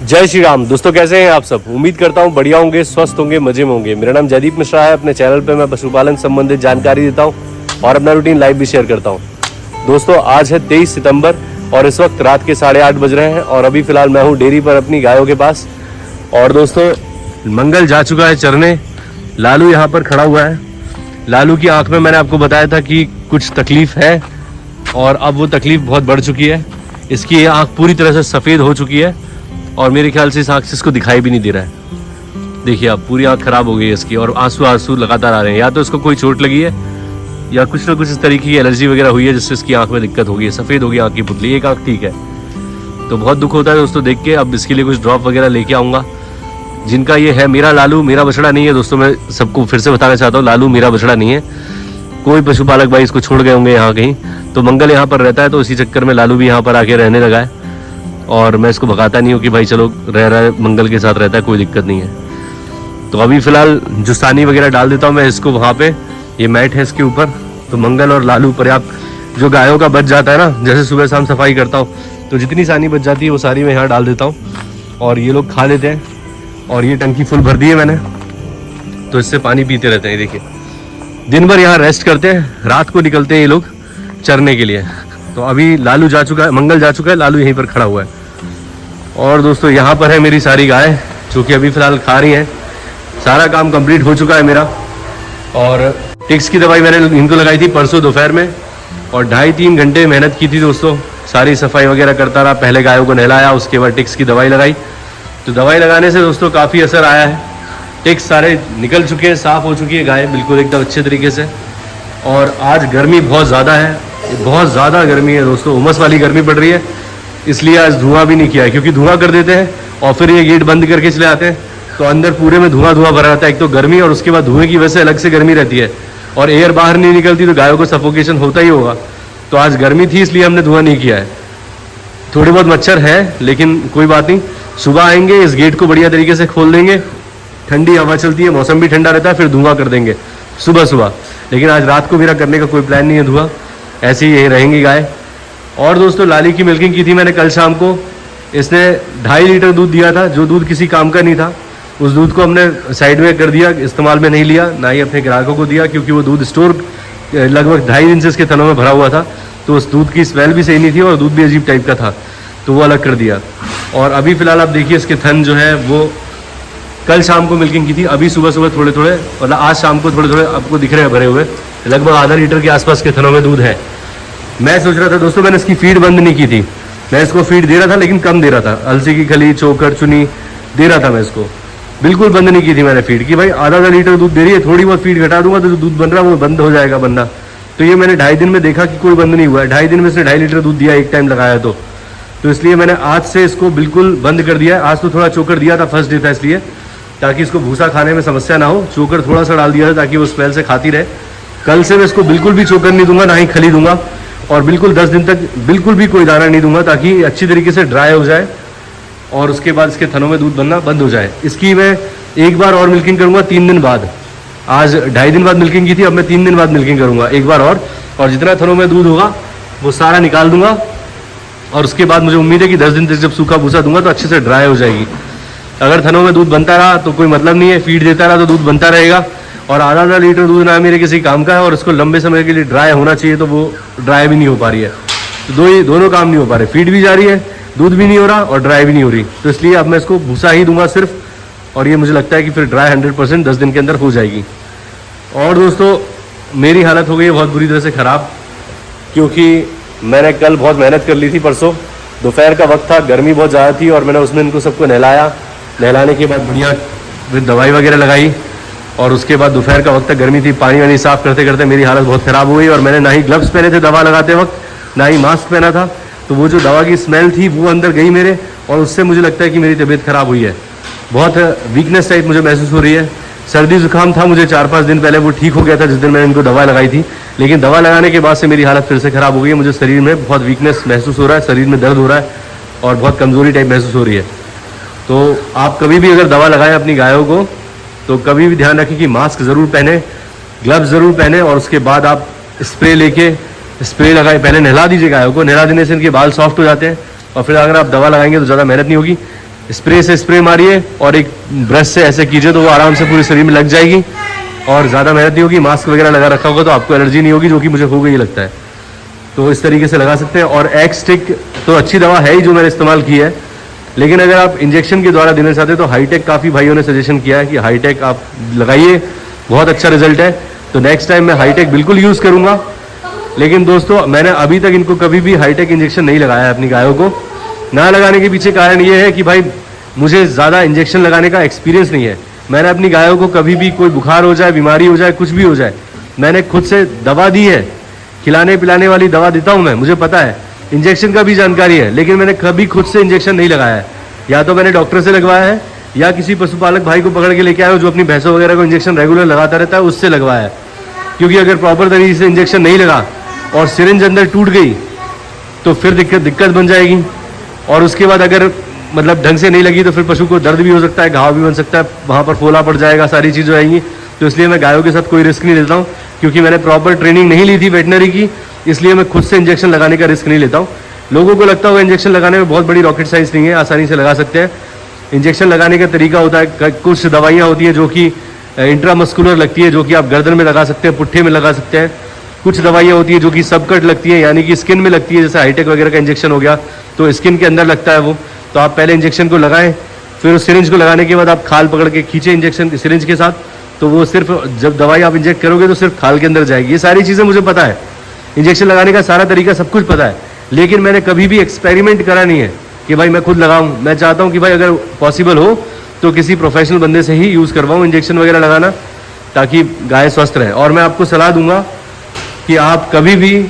जय श्री राम दोस्तों, कैसे हैं आप सब। उम्मीद करता हूं बढ़िया होंगे, स्वस्थ होंगे, मजे में होंगे। मेरा नाम जयदीप मिश्रा है। अपने चैनल पे मैं पशुपालन संबंधित जानकारी देता हूं और अपना रूटीन लाइव भी शेयर करता हूं। दोस्तों आज है 23 सितंबर और इस वक्त रात के 8:30 बज रहे हैं और अभी फिलहाल मैं हूं डेयरी पर अपनी गायों के पास। और दोस्तों मंगल जा चुका है चरने, लालू यहाँ पर खड़ा हुआ है। लालू की आंख में मैंने आपको बताया था कि कुछ तकलीफ है और अब वो तकलीफ बहुत बढ़ चुकी है। इसकी आंख पूरी तरह से सफ़ेद हो चुकी है और मेरे ख्याल से इस आंख से इसको दिखाई भी नहीं दे रहा है। देखिए अब पूरी आंख खराब हो गई है इसकी और आंसू लगातार आ रहे हैं। या तो इसको कोई चोट लगी है या कुछ ना कुछ इस तरीके की एलर्जी वगैरह हुई है जिससे इसकी आंख में दिक्कत हो गई है। सफ़ेद हो गई आंख की पुतली, एक आंख ठीक है। तो बहुत दुख होता है दोस्तों देख के। अब इसके लिए कुछ ड्रॉप वगैरह लेके आऊँगा। जिनका ये है, मेरा लालू मेरा बछड़ा नहीं है दोस्तों। मैं सबको फिर से बताना चाहता हूँ, लालू मेरा बछड़ा नहीं है। कोई पशुपालक भाई इसको छोड़ गए होंगे यहाँ कहीं, तो मंगल यहाँ पर रहता है तो इसी चक्कर में लालू भी यहाँ पर आके रहने लगा है। और मैं इसको भगाता नहीं हूँ कि भाई चलो रह रहा है, मंगल के साथ रहता है, कोई दिक्कत नहीं है। तो अभी फिलहाल जुस्तानी वगैरह डाल देता हूँ मैं इसको वहाँ पे। ये मैट है इसके ऊपर, तो मंगल और लालू पर्याप्त जो गायों का बच जाता है ना, जैसे सुबह शाम सफाई करता हूँ तो जितनी सानी बच जाती है वो सारी मैं यहाँ डाल देता हूँ और ये लोग खा लेते हैं। और ये टंकी फुल भर दी है मैंने, तो इससे पानी पीते रहते हैं। देखिए दिन भर यहाँ रेस्ट करते हैं, रात को निकलते हैं ये लोग चरने के लिए। तो अभी लालू जा चुका है, मंगल जा चुका है, लालू यहीं पर खड़ा हुआ है। और दोस्तों यहाँ पर है मेरी सारी गाय जो कि अभी फ़िलहाल खा रही हैं। सारा काम कंप्लीट हो चुका है मेरा। और टिक्स की दवाई मैंने इनको लगाई थी परसों दोपहर में और 2.5-3 घंटे मेहनत की थी दोस्तों। सारी सफाई वगैरह करता रहा, पहले गायों को नहलाया, उसके बाद टिक्स की दवाई लगाई। तो दवाई लगाने से दोस्तों काफ़ी असर आया है। टिक्स सारे निकल चुके हैं, साफ़ हो चुकी है गाय बिल्कुल एकदम अच्छे तरीके से। और आज गर्मी बहुत ज़्यादा है, बहुत ज़्यादा गर्मी है दोस्तों, उमस वाली गर्मी पड़ रही है। इसलिए आज धुआं भी नहीं किया है, क्योंकि धुआं कर देते हैं और फिर ये गेट बंद करके चले आते हैं तो अंदर पूरे में धुआं भरा रहता है। एक तो गर्मी और उसके बाद धुएं की वजह से अलग से गर्मी रहती है और एयर बाहर नहीं निकलती तो गायों को सफोकेशन होता ही होगा। तो आज गर्मी थी इसलिए हमने धुआं नहीं किया है। थोड़े बहुत मच्छर है लेकिन कोई बात नहीं, सुबह आएंगे इस गेट को बढ़िया तरीके से खोल देंगे, ठंडी हवा चलती है, मौसम भी ठंडा रहता है, फिर धुआं कर देंगे सुबह सुबह। लेकिन आज रात को मेरा करने का कोई प्लान नहीं है धुआं, ऐसे ही यही रहेंगी गाय। और दोस्तों लाली की मिल्किंग की थी मैंने कल शाम को। इसने 2.5 लीटर दूध दिया था, जो दूध किसी काम का नहीं था। उस दूध को हमने साइड में कर दिया, इस्तेमाल में नहीं लिया, ना ही अपने ग्राहकों को दिया, क्योंकि वो दूध स्टोर लगभग 2.5 इंचेस के थनों में भरा हुआ था। तो उस दूध की स्मेल भी सही नहीं थी और दूध भी अजीब टाइप का था, तो वो अलग कर दिया। और अभी फ़िलहाल आप देखिए इसके थन जो है वो कल शाम को मिल्किंग की थी, अभी सुबह सुबह थोड़े थोड़े, मतलब आज शाम को थोड़े थोड़े आपको दिख रहे हैं भरे हुए। लगभग आधा लीटर के आसपास के थनों में दूध है। मैं सोच रहा था दोस्तों, मैंने इसकी फीड बंद नहीं की थी। मैं इसको फीड दे रहा था लेकिन कम दे रहा था, अलसी की खली, चोकर, चुनी दे रहा था मैं इसको। बिल्कुल बंद नहीं की थी मैंने फीड की। भाई आधा लीटर दूध दे रही है, थोड़ी बहुत फीड घटा दूंगा तो जो दूध बन रहा है वो बंद हो जाएगा बनना। तो ये मैंने 2.5 दिन में देखा कि कोई बंद नहीं हुआ है। 2.5 दिन में इसने 2.5 लीटर दूध दिया एक टाइम लगाया तो इसलिए मैंने आज से इसको बिल्कुल बंद कर दिया है। आज तो थोड़ा चोकर दिया था, फर्स्ट डे था इसलिए, ताकि इसको भूसा खाने में समस्या ना हो। चोकर थोड़ा सा डाल दिया था ताकि वो स्मेल से खाती रहे। कल से मैं इसको बिल्कुल भी चोकर नहीं दूंगा, ना ही खली दूंगा, और बिल्कुल 10 दिन तक बिल्कुल भी कोई दाना नहीं दूंगा, ताकि अच्छी तरीके से ड्राई हो जाए और उसके बाद इसके थनों में दूध बनना बंद हो जाए। इसकी मैं एक बार और मिल्किंग करूँगा 3 दिन बाद। आज 2.5 दिन बाद मिल्किंग की थी, अब मैं 3 दिन बाद मिल्किंग करूँगा एक बार और जितना थनों में दूध होगा वो सारा निकाल दूंगा। और उसके बाद मुझे उम्मीद है कि 10 दिन तक जब सूखा भूसा दूंगा तो अच्छे से ड्राई हो जाएगी। अगर थनों में दूध बनता रहा तो कोई मतलब नहीं है, फीड देता रहा तो दूध बनता रहेगा। और आधा लीटर दूध ना मेरे किसी काम का है और इसको लंबे समय के लिए ड्राई होना चाहिए, तो वो ड्राई भी नहीं हो पा रही है। तो दोनों काम नहीं हो पा रहे, फीड भी जा रही है, दूध भी नहीं हो रहा और ड्राई भी नहीं हो रही। तो इसलिए अब मैं इसको भूसा ही दूंगा सिर्फ, और ये मुझे लगता है कि फिर ड्राई 100% 10 दिन के अंदर हो जाएगी। और दोस्तों मेरी हालत हो गई है बहुत बुरी तरह से ख़राब, क्योंकि मैंने कल बहुत मेहनत कर ली थी। परसों दोपहर का वक्त था, गर्मी बहुत ज़्यादा थी और मैंने उसमें इनको सबको नहलाया। नहलाने के बाद बढ़िया फिर दवाई वगैरह लगाई और उसके बाद दोपहर का वक्त गर्मी थी, पानी वानी साफ़ करते करते मेरी हालत बहुत ख़राब हो गई। और मैंने ना ही ग्लव्स पहने थे दवा लगाते वक्त, ना ही मास्क पहना था, तो वो जो दवा की स्मेल थी वो अंदर गई मेरे, और उससे मुझे लगता है कि मेरी तबीयत ख़राब हुई है। बहुत वीकनेस टाइप मुझे महसूस हो रही है। सर्दी जुकाम था मुझे 4-5 दिन पहले, वो ठीक हो गया था जिस दिन मैंने इनको दवा लगाई थी, लेकिन दवा लगाने के बाद से मेरी हालत फिर से ख़राब हो गई है। मुझे शरीर में बहुत वीकनेस महसूस हो रहा है, शरीर में दर्द हो रहा है और बहुत कमज़ोरी टाइप महसूस हो रही है। तो आप कभी भी अगर दवा लगाएं अपनी गायों को तो कभी भी ध्यान रखें कि मास्क ज़रूर पहने, ग्लव्स ज़रूर पहने, और उसके बाद आप स्प्रे लेके स्प्रे लगाए, पहले नहला दीजिए गायों को। नहला देने से इनके बाल सॉफ्ट हो जाते हैं और फिर अगर आप दवा लगाएंगे तो ज़्यादा मेहनत नहीं होगी। स्प्रे से स्प्रे मारिए और एक ब्रश से ऐसे कीजिए तो वो आराम से पूरे शरीर में लग जाएगी और ज़्यादा मेहनत नहीं होगी। मास्क वगैरह लगा रखा होगा तो आपको एलर्जी नहीं होगी, जो कि मुझे हो गई लगता है। तो इस तरीके से लगा सकते हैं। और एक्स स्टिक तो अच्छी दवा है ही जो मैंने इस्तेमाल की है, लेकिन अगर आप इंजेक्शन के द्वारा देना चाहते हैं तो हाईटेक काफ़ी भाइयों ने सजेशन किया है कि हाईटेक आप लगाइए, बहुत अच्छा रिजल्ट है। तो नेक्स्ट टाइम मैं हाईटेक बिल्कुल यूज़ करूँगा। लेकिन दोस्तों मैंने अभी तक इनको कभी भी हाईटेक इंजेक्शन नहीं लगाया है अपनी गायों को। ना लगाने के पीछे कारण ये है कि भाई मुझे ज़्यादा इंजेक्शन लगाने का एक्सपीरियंस नहीं है। मैंने अपनी गायों को कभी भी कोई बुखार हो जाए, बीमारी हो जाए, कुछ भी हो जाए, मैंने खुद से दवा दी है, खिलाने पिलाने वाली दवा देता हूँ मैं, मुझे पता है। इंजेक्शन का भी जानकारी है, लेकिन मैंने कभी खुद से इंजेक्शन नहीं लगाया है। या तो मैंने डॉक्टर से लगवाया है या किसी पशुपालक भाई को पकड़ के लेके आया हो जो अपनी भैंसों वगैरह को इंजेक्शन रेगुलर लगाता रहता है, उससे लगवाया है। क्योंकि अगर प्रॉपर तरीके से इंजेक्शन नहीं लगा और सिरिंज अंदर टूट गई तो फिर दिक्कत बन जाएगी। और उसके बाद अगर मतलब ढंग से नहीं लगी तो फिर पशु को दर्द भी हो सकता है, घाव भी बन सकता है, वहाँ पर फोला पड़ जाएगा, सारी चीज़ें आएंगी। तो इसलिए मैं गायों के साथ कोई रिस्क नहीं लेता हूँ, क्योंकि मैंने प्रॉपर ट्रेनिंग नहीं ली थी वेटनरी की, इसलिए मैं खुद से इंजेक्शन लगाने का रिस्क नहीं लेता हूँ। लोगों को लगता होगा इंजेक्शन लगाने में बहुत बड़ी रॉकेट साइंस नहीं है, आसानी से लगा सकते हैं। इंजेक्शन लगाने का तरीका होता है, कुछ दवाइयाँ होती हैं जो कि इंट्रामस्कुलर लगती है, जो कि आप गर्दन में लगा सकते हैं, पुट्ठे में लगा सकते हैं। कुछ दवाइयाँ होती है जो कि सबकट लगती है, यानी कि स्किन में लगती है, जैसे हाईटेक वगैरह का इंजेक्शन हो गया तो स्किन के अंदर लगता है वो। तो आप पहले इंजेक्शन को लगाएं, फिर उस सिरिंज को लगाने के बाद आप खाल पकड़ के खींचे इंजेक्शन सिरिंज के साथ, तो वो सिर्फ जब दवाई आप इंजेक्ट करोगे तो सिर्फ खाल के अंदर जाएगी। ये सारी चीज़ें मुझे पता है, इंजेक्शन लगाने का सारा तरीका सब कुछ पता है, लेकिन मैंने कभी भी एक्सपेरिमेंट करा नहीं है कि भाई मैं खुद लगाऊं। मैं चाहता हूं कि भाई अगर पॉसिबल हो तो किसी प्रोफेशनल बंदे से ही यूज़ करवाऊं इंजेक्शन वगैरह लगाना, ताकि गाय स्वस्थ रहे। और मैं आपको सलाह दूंगा कि आप कभी भी,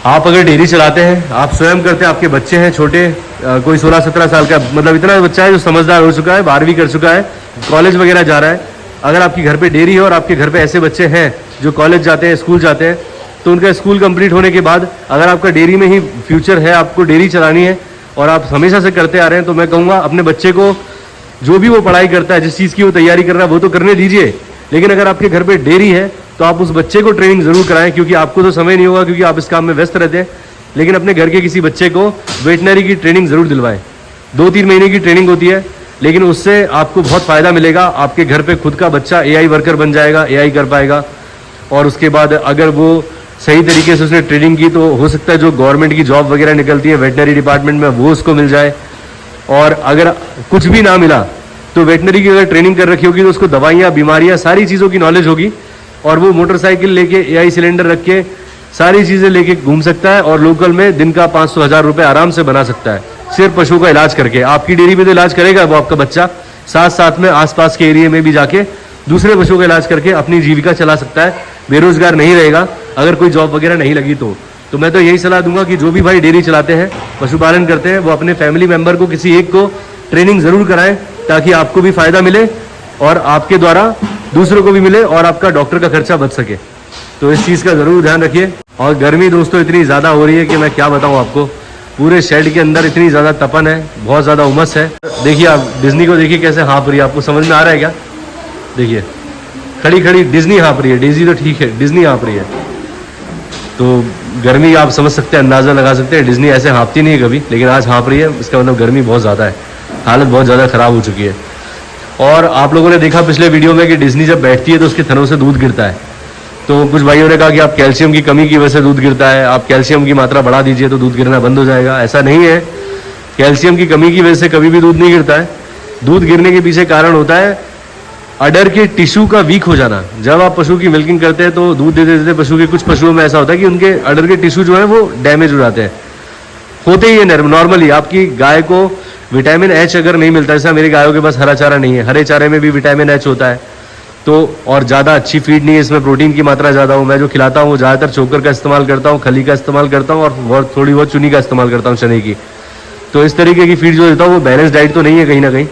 आप अगर डेयरी चलाते हैं, आप स्वयं करते हैं, आपके बच्चे हैं छोटे, कोई 16-17 साल का, मतलब इतना बच्चा है जो समझदार हो चुका है, 12वीं कर चुका है, कॉलेज वगैरह जा रहा है, अगर आपके घर पे डेयरी है और आपके घर पे ऐसे बच्चे हैं जो कॉलेज जाते हैं, स्कूल जाते हैं, तो उनका स्कूल कंप्लीट होने के बाद अगर आपका डेयरी में ही फ्यूचर है, आपको डेयरी चलानी है और आप हमेशा से करते आ रहे हैं, तो मैं कहूँगा अपने बच्चे को जो भी वो पढ़ाई करता है, जिस चीज़ की वो तैयारी कर रहा है, वो तो करने दीजिए। लेकिन अगर आपके घर पे डेयरी है तो आप उस बच्चे को ट्रेनिंग ज़रूर कराएं, क्योंकि आपको तो समय नहीं होगा क्योंकि आप इस काम में व्यस्त रहते हैं। लेकिन अपने घर के किसी बच्चे को वेटनरी की ट्रेनिंग ज़रूर दिलवाएं। 2-3 महीने की ट्रेनिंग होती है, लेकिन उससे आपको बहुत फ़ायदा मिलेगा। आपके घर पे खुद का बच्चा AI वर्कर बन जाएगा, AI कर पाएगा। और उसके बाद अगर वो सही तरीके से उसने ट्रेनिंग की तो हो सकता है जो गवर्नमेंट की जॉब वगैरह निकलती है वेटनरी डिपार्टमेंट में, वो उसको मिल जाए। और अगर कुछ भी ना मिला तो वेटनरी की अगर ट्रेनिंग कर रखी होगी तो उसको दवाइयाँ, बीमारियाँ, सारी चीज़ों की नॉलेज होगी और वो मोटरसाइकिल लेके AI सिलेंडर रख के सारी चीज़ें लेके घूम सकता है और लोकल में दिन का 500-1000 रुपये आराम से बना सकता है, सिर्फ पशु का इलाज करके। आपकी डेयरी में तो इलाज करेगा वो आपका बच्चा, साथ साथ में आसपास के एरिया में भी जाके दूसरे पशुओं का इलाज करके अपनी जीविका चला सकता है, बेरोजगार नहीं रहेगा अगर कोई जॉब वगैरह नहीं लगी तो मैं तो यही सलाह दूंगा कि जो भी भाई डेयरी चलाते हैं, पशुपालन करते हैं, वो अपने फैमिली मेंबर को किसी एक को ट्रेनिंग ज़रूर कराएं, ताकि आपको भी फ़ायदा मिले और आपके द्वारा दूसरों को भी मिले और आपका डॉक्टर का खर्चा बच सके। तो इस चीज़ का ज़रूर ध्यान रखिए। और गर्मी दोस्तों इतनी ज़्यादा हो रही है कि मैं क्या बताऊँ आपको, पूरे शेड के अंदर इतनी ज़्यादा तपन है, बहुत ज़्यादा उमस है। देखिए आप डिज्नी को देखिए कैसे हाँफ रही है, आपको समझ में आ रहा है क्या? देखिए खड़ी खड़ी डिज्नी हाँफ रही है, डेजी तो ठीक है, डिज्नी हाँफ रही है। तो गर्मी आप समझ सकते हैं, अंदाज़ा लगा सकते हैं, डिज्नी ऐसे हाँफती नहीं है कभी, लेकिन आज हाँफ रही है, इसका मतलब गर्मी बहुत ज़्यादा है, हालत बहुत ज़्यादा ख़राब हो चुकी है। और आप लोगों ने देखा पिछले वीडियो में कि डिज्नी जब बैठती है तो उसके थनों से दूध गिरता है। तो कुछ भाइयों ने कहा कि आप कैल्शियम की कमी की वजह से दूध गिरता है, आप कैल्शियम की मात्रा बढ़ा दीजिए तो दूध गिरना बंद हो जाएगा। ऐसा नहीं है, कैल्शियम की कमी की वजह से कभी भी दूध नहीं गिरता है। दूध गिरने के पीछे कारण होता है अडर के टिश्यू का वीक हो जाना। जब आप पशु की मिल्किंग करते हैं तो दूध देते देते पशु के कुछ पशुओं में ऐसा होता है कि उनके अडर के टिश्यू जो है वो डैमेज हो जाते हैं, होते ही है नॉर्मली। आपकी गाय को विटामिन H अगर नहीं मिलता, जैसा मेरी गायों के पास हरा चारा नहीं है, हरे चारे में भी विटामिन H होता है, तो और ज़्यादा अच्छी फीड नहीं है, इसमें प्रोटीन की मात्रा ज़्यादा हो। मैं जो खिलाता हूँ वो ज़्यादातर चोकर का इस्तेमाल करता हूँ, खली का इस्तेमाल करता हूँ और थोड़ी बहुत चुनी का इस्तेमाल करता हूँ, चने की। तो इस तरीके की फीड जो देता हूँ वो बैलेंस डाइट तो नहीं है कहीं ना कहीं।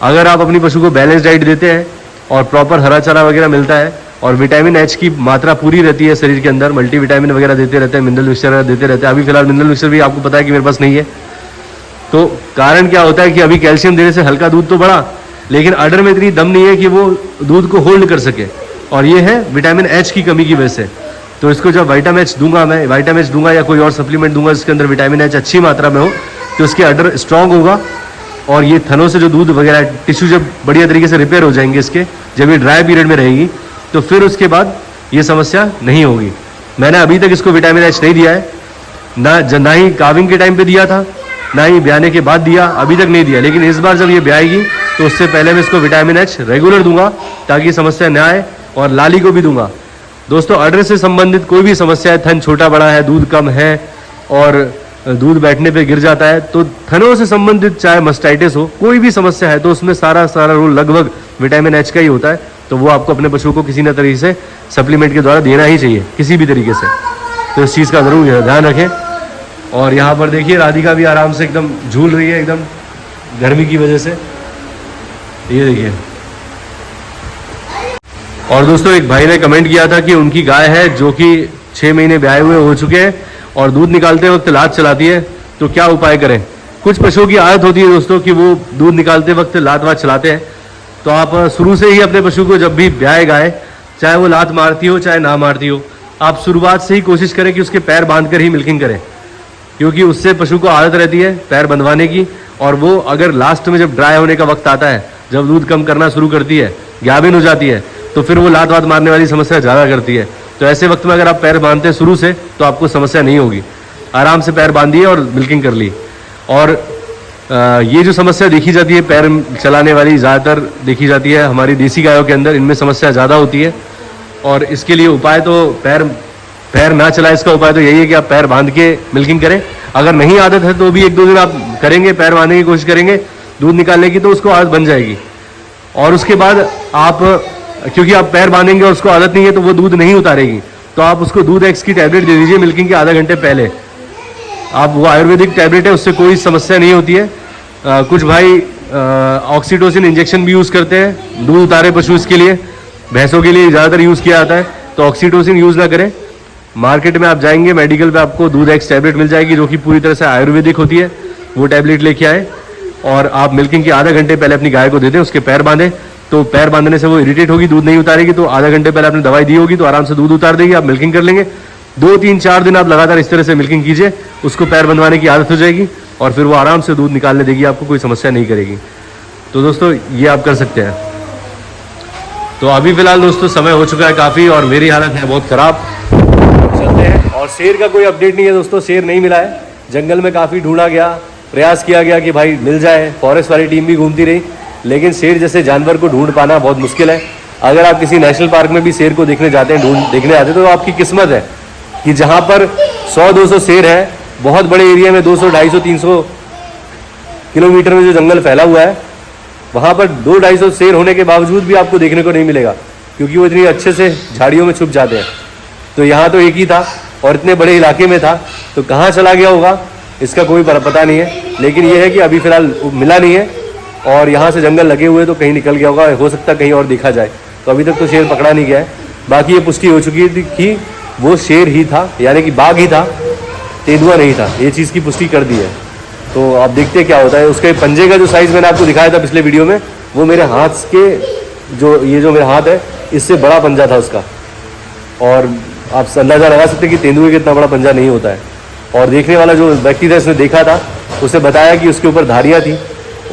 अगर आप अपनी पशु को बैलेंस डाइट देते हैं और प्रॉपर हरा चारा वगैरह मिलता है और विटामिन H की मात्रा पूरी रहती है शरीर के अंदर, मल्टीविटामिन वगैरह देते रहते हैं, मिनरल मिक्सचर देते रहते हैं। अभी फिलहाल मिनरल मिक्सचर भी आपको पता है कि मेरे पास नहीं है। तो कारण क्या होता है कि अभी कैल्शियम देने से हल्का दूध तो बढ़ा, लेकिन अडर में इतनी दम नहीं है कि वो दूध को होल्ड कर सके, और ये है विटामिन H की कमी की वजह से। तो इसको जब विटामिन H दूंगा, मैं विटामिन H दूंगा या कोई और सप्लीमेंट दूंगा जिसके अंदर विटामिन H अच्छी मात्रा में हो, तो उसके अडर स्ट्रांग होगा और ये थनों से जो दूध वगैरह टिश्यू जब बढ़िया तरीके से रिपेयर हो जाएंगे इसके, जब ये ड्राई पीरियड में रहेगी तो फिर उसके बाद ये समस्या नहीं होगी। मैंने अभी तक इसको विटामिन एच नहीं दिया है, ना ही काविंग के टाइम पे दिया था, ना ही ब्याने के बाद दिया, अभी तक नहीं दिया। लेकिन इस बार जब ये ब्याएगी तो उससे पहले मैं इसको विटामिन एच रेगुलर दूंगा ताकि समस्या न आए, और लाली को भी दूंगा। दोस्तों अडर से संबंधित कोई भी समस्या है, थन छोटा बड़ा है, दूध कम है और दूध बैठने पे गिर जाता है, तो थनों से संबंधित चाहे मस्टाइटिस हो, कोई भी समस्या है, तो उसमें सारा रोल लगभग विटामिन एच का ही होता है। तो वो आपको अपने पशु को किसी न तरीके से सप्लीमेंट के द्वारा देना ही चाहिए, किसी भी तरीके से। तो इस चीज़ का ज़रूर ध्यान रखें। और यहाँ पर देखिए राधिका भी आराम से एकदम झूल रही है, एकदम गर्मी की वजह से, ये देखिए। और दोस्तों एक भाई ने कमेंट किया था कि उनकी गाय है जो कि 6 महीने ब्याए हुए हो चुके हैं और दूध निकालते वक्त लात चलाती है, तो क्या उपाय करें। कुछ पशुओं की आदत होती है दोस्तों कि वो दूध निकालते वक्त लात वात चलाते हैं, तो आप शुरू से ही अपने पशु को जब भी ब्याए गाय, चाहे वो लात मारती हो चाहे ना मारती हो, आप शुरुआत से ही कोशिश करें कि उसके पैर बांध कर ही मिल्किंग करें, क्योंकि उससे पशु को आदत रहती है पैर बंधवाने की। और वो अगर लास्ट में जब ड्राई होने का वक्त आता है, जब दूध कम करना शुरू करती है, गाभिन हो जाती है, तो फिर वो लात वात मारने वाली समस्या ज़्यादा करती है। तो ऐसे वक्त में अगर आप पैर बांधते हैं शुरू से, तो आपको समस्या नहीं होगी। आराम से पैर बांधिए और मिल्किंग कर ली। और ये जो समस्या देखी जाती है पैर चलाने वाली, ज़्यादातर देखी जाती है हमारी देसी गायों के अंदर, इनमें समस्या ज़्यादा होती है। और इसके लिए उपाय तो पैर ना चलाए, इसका उपाय तो यही है कि आप पैर बांध के मिल्किंग करें। अगर नहीं आदत है तो भी 1-2 दिन आप करेंगे, पैर बांधने की कोशिश करेंगे दूध निकालने की, तो उसको आदत बन जाएगी। और उसके बाद आप, क्योंकि आप पैर बांधेंगे और उसको आदत नहीं है तो वो दूध नहीं उतारेगी, तो आप उसको दूध एक्स की टैबलेट दे दीजिए मिल्किंग के आधा घंटे पहले। आप वो आयुर्वेदिक टैबलेट है, उससे कोई समस्या नहीं होती है। कुछ भाई ऑक्सीटोसिन इंजेक्शन भी यूज़ करते हैं दूध उतारे पशु, इसके लिए भैंसों के लिए ज़्यादातर यूज़ किया जाता है, तो ऑक्सीटोसिन यूज़ ना करें। मार्केट में आप जाएंगे, मेडिकल पे आपको दूध एक्स टैबलेट मिल जाएगी जो कि पूरी तरह से आयुर्वेदिक होती है, वो टैबलेट लेके आए और आप मिल्किंग के आधा घंटे पहले अपनी गाय को दे दें, उसके पैर बांधें। तो पैर बांधने से वो इरिटेट होगी, दूध नहीं उतारेगी, तो आधा घंटे पहले आपने दवाई दी होगी तो आराम से दूध उतार देगी, आप मिल्किंग कर लेंगे। 2-3-4 दिन आप लगातार इस तरह से मिल्किंग कीजिए, उसको पैर बंधवाने की आदत हो जाएगी और फिर वो आराम से दूध निकालने देगी, आपको कोई समस्या नहीं करेगी। तो दोस्तों ये आप कर सकते हैं। तो अभी फिलहाल दोस्तों समय हो चुका है काफ़ी और मेरी हालत है बहुत ख़राब, चलते हैं। और शेर का कोई अपडेट नहीं है दोस्तों, शेर नहीं मिला है। जंगल में काफ़ी ढूंढा गया, प्रयास किया गया कि भाई मिल जाए, फॉरेस्ट वाली टीम भी घूमती रही, लेकिन शेर जैसे जानवर को ढूंढ पाना बहुत मुश्किल है। अगर आप किसी नेशनल पार्क में भी शेर को देखने जाते हैं, देखने जाते हैं, तो आपकी किस्मत है कि जहाँ पर 100-200 शेर है, बहुत बड़े एरिया में 200, 250, 300 किलोमीटर में जो जंगल फैला हुआ है, वहाँ पर 200-250 शेर होने के बावजूद भी आपको देखने को नहीं मिलेगा, क्योंकि वो इतनी अच्छे से झाड़ियों में छुप जाते हैं। तो यहाँ तो एक ही था और इतने बड़े इलाके में था, तो कहाँ चला गया होगा इसका कोई पता नहीं है। लेकिन ये है कि अभी फ़िलहाल मिला नहीं है और यहाँ से जंगल लगे हुए, तो कहीं निकल गया होगा, हो सकता है कहीं और देखा जाए। तो अभी तक तो शेर पकड़ा नहीं गया है। बाकी ये पुष्टि हो चुकी थी कि वो शेर ही था, यानी कि बाघ ही था, तेंदुआ नहीं था, ये चीज़ की पुष्टि कर दी है। तो आप देखते हैं क्या होता है। उसके पंजे का जो साइज़ मैंने आपको दिखाया था पिछले वीडियो में, वो मेरे हाथ के जो मेरा हाथ है, इससे बड़ा पंजा था उसका। और आप अंदाज़ा लगा सकते हैं कि तेंदुए का इतना बड़ा पंजा नहीं होता है। और देखने वाला जो व्यक्ति था, उसने देखा था, उसे बताया कि उसके ऊपर धारियाँ थी,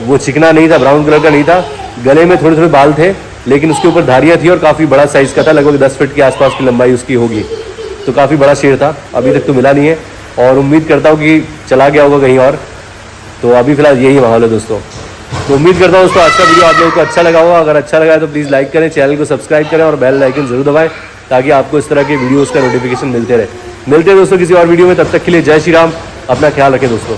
वो चिकना नहीं था, ब्राउन कलर का नहीं था, गले में थोड़े थोड़े बाल थे, लेकिन उसके ऊपर धारियाँ थी और काफ़ी बड़ा साइज़ का था, लगभग 10 फीट के आसपास की लंबाई उसकी होगी। तो काफ़ी बड़ा शेर था। अभी तक तो मिला नहीं है और उम्मीद करता हूँ कि चला गया होगा कहीं और। तो अभी फिलहाल यही माहौल है दोस्तों। तो उम्मीद करता हूँ दोस्तों आज का वीडियो आप लोगों को अच्छा लगा होगा। अगर अच्छा लगा है तो प्लीज़ लाइक करें, चैनल को सब्सक्राइब करें और बेल आइकन जरूर दबाएं, ताकि आपको इस तरह के वीडियोज़ का नोटिफिकेशन मिलते रहे। मिलते हैं दोस्तों किसी और वीडियो में, तब तक के लिए जय श्री राम, अपना ख्याल रखें दोस्तों।